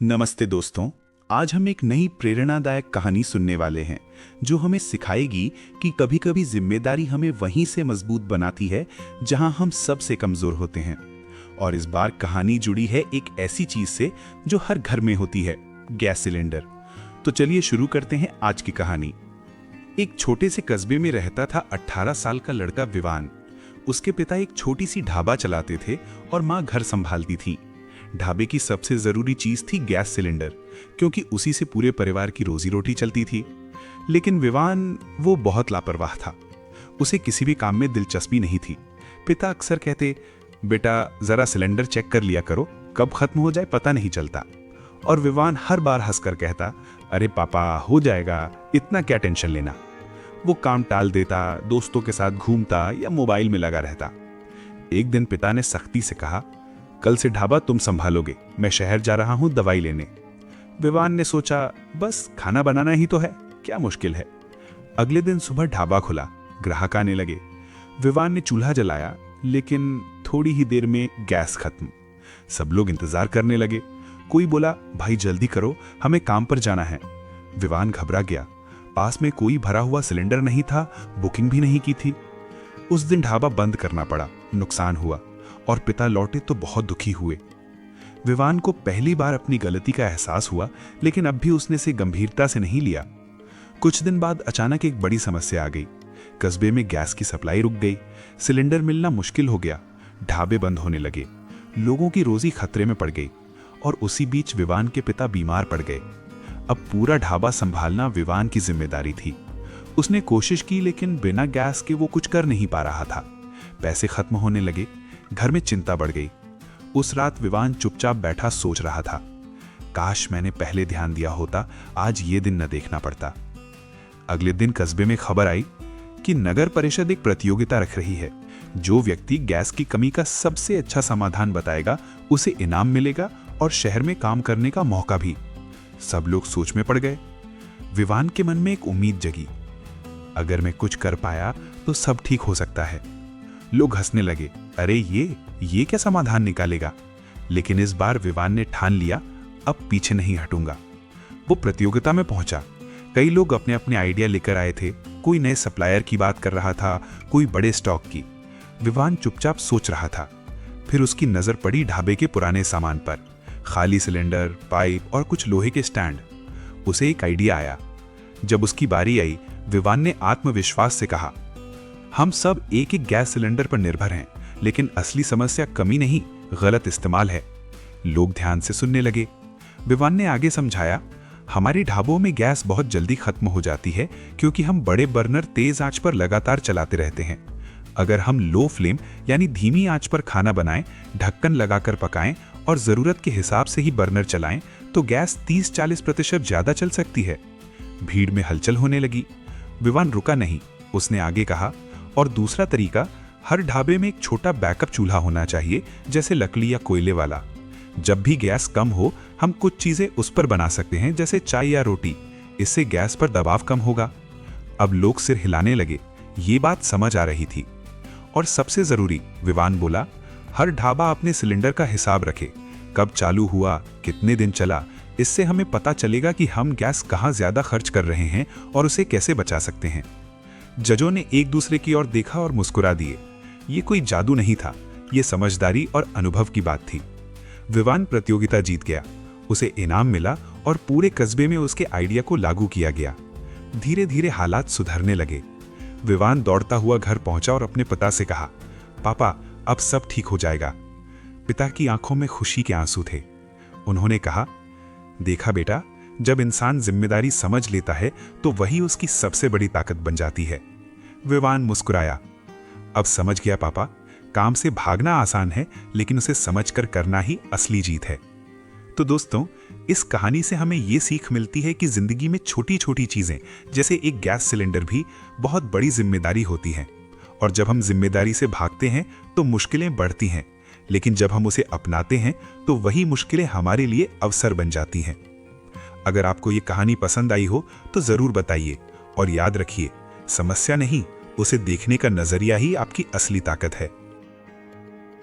नमस्ते दोस्तों। आज हम एक नई प्रेरणादायक कहानी सुनने वाले हैं जो हमें सिखाएगी कि कभी-कभी जिम्मेदारी हमें वहीं से मजबूत बनाती है जहां हम सबसे कमजोर होते हैं। और इस बार कहानी जुड़ी है एक ऐसी चीज से जो हर घर में होती है, गैस सिलेंडर। तो चलिए शुरू करते हैं आज की कहानी। एक छोटे से कस्बे में रहता था 18 साल का लड़का विवान। उसके पिता एक छोटी सी ढाबा चलाते थे और माँ घर संभालती थी। ढाबे की सबसे जरूरी चीज थी गैस सिलेंडर, क्योंकि उसी से पूरे परिवार की रोजी रोटी चलती थी। लेकिन विवान वो बहुत लापरवाह था। उसे किसी भी काम में दिलचस्पी नहीं थी। पिता अक्सर कहते, बेटा जरा सिलेंडर चेक कर लिया करो, कब खत्म हो जाए पता नहीं चलता। और विवान हर बार हंसकर कहता, अरे पापा हो जाएगा, इतना क्या टेंशन लेना। वो काम टाल देता, दोस्तों के साथ घूमता या मोबाइल में लगा रहता। एक दिन पिता ने सख्ती से कहा, कल से ढाबा तुम संभालोगे, मैं शहर जा रहा हूं दवाई लेने। विवान ने सोचा, बस खाना बनाना ही तो है, क्या मुश्किल है। अगले दिन सुबह ढाबा खुला, ग्राहक आने लगे। विवान ने चूल्हा जलाया, लेकिन थोड़ी ही देर में गैस खत्म। सब लोग इंतजार करने लगे। कोई बोला, भाई जल्दी करो, हमें काम पर जाना है। विवान घबरा गया। पास में कोई भरा हुआ सिलेंडर नहीं था, बुकिंग भी नहीं की थी। उस दिन ढाबा बंद करना पड़ा, नुकसान हुआ और पिता लौटे तो बहुत दुखी हुए। विवान को पहली बार अपनी गलती का एहसास हुआ, लेकिन अब भी उसने इसे गंभीरता से नहीं लिया। कुछ दिन बाद अचानक एक बड़ी समस्या आ गई। कस्बे में गैस की सप्लाई रुक गई, सिलेंडर मिलना मुश्किल हो गया, ढाबे बंद होने लगे, लोगों की रोजी खतरे में पड़ गई। और उसी बीच विवान के पिता बीमार पड़ गए। अब पूरा ढाबा संभालना विवान की जिम्मेदारी थी। उसने कोशिश की, लेकिन बिना गैस के वो कुछ कर नहीं पा रहा था। पैसे खत्म होने लगे, घर में चिंता बढ़ गई। उस रात विवान चुपचाप बैठा सोच रहा था, काश मैंने पहले ध्यान दिया होता, आज ये दिन न देखना पड़ता। अगले दिन कस्बे में खबर आई कि नगर परिषद एक प्रतियोगिता रख रही है। जो व्यक्ति गैस की कमी का सबसे अच्छा समाधान बताएगा उसे इनाम मिलेगा और शहर में काम करने का मौका भी। सब लोग सोच में पड़ गए। विवान के मन में एक उम्मीद जगी, अगर मैं कुछ कर पाया तो सब ठीक हो सकता है। लोग हंसने लगे, अरे ये क्या समाधान निकालेगा। लेकिन इस बार विवान ने ठान लिया, अब पीछे नहीं हटूंगा। वो प्रतियोगिता में पहुंचा। कई लोग अपने अपने आइडिया लेकर आए थे। कोई नए सप्लायर की बात कर रहा था, कोई बड़े स्टॉक की। विवान चुपचाप सोच रहा था। फिर उसकी नजर पड़ी ढाबे के पुराने सामान पर, खाली सिलेंडर, पाइप और कुछ लोहे के स्टैंड। उसे एक आइडिया आया। जब उसकी बारी आई, विवान ने आत्मविश्वास से कहा, हम सब एक एक गैस सिलेंडर पर निर्भर हैं, लेकिन असली समस्या कमी नहीं, गलत इस्तेमाल है। लोग ध्यान से सुनने लगे। विवान ने आगे समझाया, हमारे ढाबों में गैस बहुत जल्दी खत्म हो जाती है क्योंकि हम बड़े बर्नर तेज आंच पर लगातार चलाते रहते हैं। अगर हम लो फ्लेम यानी धीमी आंच पर खाना बनाएं, ढक्कन लगाकर पकाएं और जरूरत के हिसाब से ही बर्नर चलाएं, तो गैस 30-40% ज्यादा चल सकती है। भीड़ में हलचल होने लगी। विवान रुका नहीं, उसने आगे कहा, और दूसरा तरीका, हर ढाबे में एक छोटा बैकअप चूल्हा होना चाहिए, जैसे लकड़ी या कोयले वाला। जब भी गैस कम हो, हम कुछ चीजें उस पर बना सकते हैं, जैसे चाय या रोटी। इससे गैस पर दबाव कम होगा। अब लोग सिर हिलाने लगे। ये बात समझ आ रही थी। और सबसे जरूरी, विवान बोला, हर ढाबा अपने सिलेंडर का हिसाब रखे, कब चालू हुआ, कितने दिन चला। इससे हमें पता चलेगा कि हम गैस कहाँ ज्यादा खर्च कर रहे हैं और उसे कैसे बचा सकते हैं। जजों ने एक दूसरे की ओर देखा और मुस्कुरा दिए। ये कोई जादू नहीं था, ये समझदारी और अनुभव की बात थी। विवान प्रतियोगिता जीत गया, उसे इनाम मिला और पूरे कस्बे में उसके आइडिया को लागू किया गया। धीरे धीरे हालात सुधरने लगे। विवान दौड़ता हुआ घर पहुंचा और अपने पिता से कहा, पापा अब सब ठीक हो जाएगा। पिता की आंखों में खुशी के आंसू थे। उन्होंने कहा, देखा बेटा, जब इंसान जिम्मेदारी समझ लेता है तो वही उसकी सबसे बड़ी ताकत बन जाती है। विवान मुस्कुराया, अब समझ गया पापा, काम से भागना आसान है, लेकिन उसे समझकर करना ही असली जीत है। तो दोस्तों, इस कहानी से हमें ये सीख मिलती है कि जिंदगी में छोटी छोटी चीजें, जैसे एक गैस सिलेंडर भी बहुत बड़ी जिम्मेदारी होती हैं। और जब हम जिम्मेदारी से भागते हैं तो मुश्किलें बढ़ती हैं, लेकिन जब हम उसे अपनाते हैं तो वही मुश्किलें हमारे लिए अवसर बन जाती हैं। अगर आपको ये कहानी पसंद आई हो तो जरूर बताइए, और याद रखिए, समस्या नहीं, उसे देखने का नजरिया ही आपकी असली ताकत है।